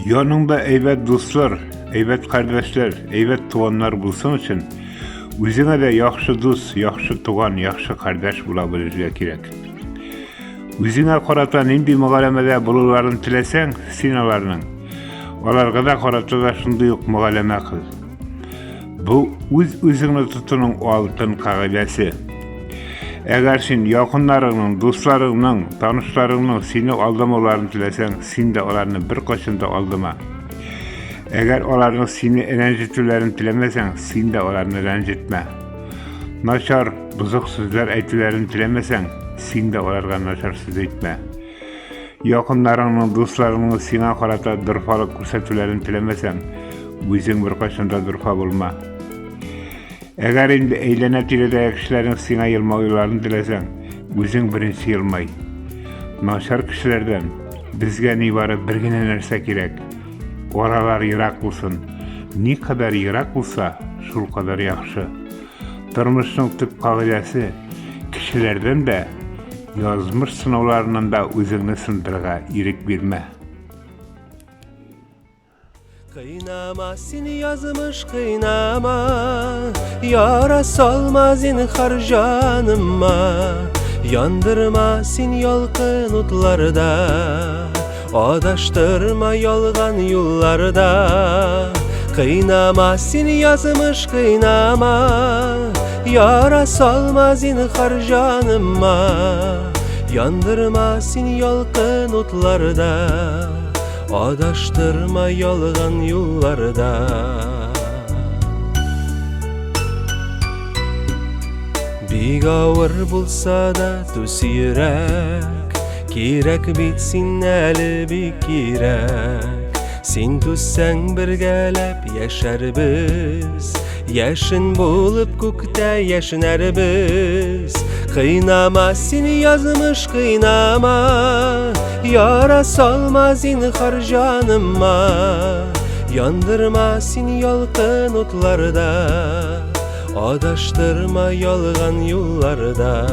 Yanında eybet dostlar, eybet kardeşler, eybet tuğanlar bulsun için özüne de yaxşı dost, yaxşı tuğan, yaxşı kardeş bulabileceği gerek. Özüne karata nindi mugalemede bulurlarını tilesen, sinalarının. Olarga da karata da şunday yok mugaleme kıl. Bu özüne tutunun o altın kagidesi. Eğer sen yakınlarının, dostlarının, tanışlarının seni aldamalarını tilesen, sen de onlarını bir koşunda aldama. Eğer onların seni rencitlerini tilemesen, sen de onlarını rencitme. Naşar, bozuk sözler aytılarını tilemesen, sen de onlarga naşar söz etme. Yakınlarının, dostlarının sana karata dırfalık kürsatülerini tilemesen, özün bir koşunda dırfa bulma. Eğer indi eylene tilede kişilerin sana yılmayılarını dilesen, özün birinci yılmay. Naşar kişilerden bizge nibarı birgine nerse gerek. Oralar yırak bulsun. Ne kadar yırak bulsa, şul kadar yaxşı. Durmuşsun tüp kagidesi kişilerden de yazmış sınavlarından da özünü sındırga irik bilme. Kıynama seni yazmış kıynama, yara salma zinhar canıma. Yandırma sen yalqın otlarda, adaştırma yalgan yollarda. Kıynama seni yazmış kıynama, yara salma zinhar canıma. Yandırma sen yalqın otlarda, adaştırma yalgan yollarda. Bir ağır bulsa da tuz yürek, kirek bitsin eli bir kirek. Sen tuzsen bir gelip yaşar biz, yaşın bulup kukta yaşınar biz. Kıynama seni yazmış kıynama, yara salma zinhar canıma. Yandırma sen yalqın otlarda, adaştırma yalgan yollarda.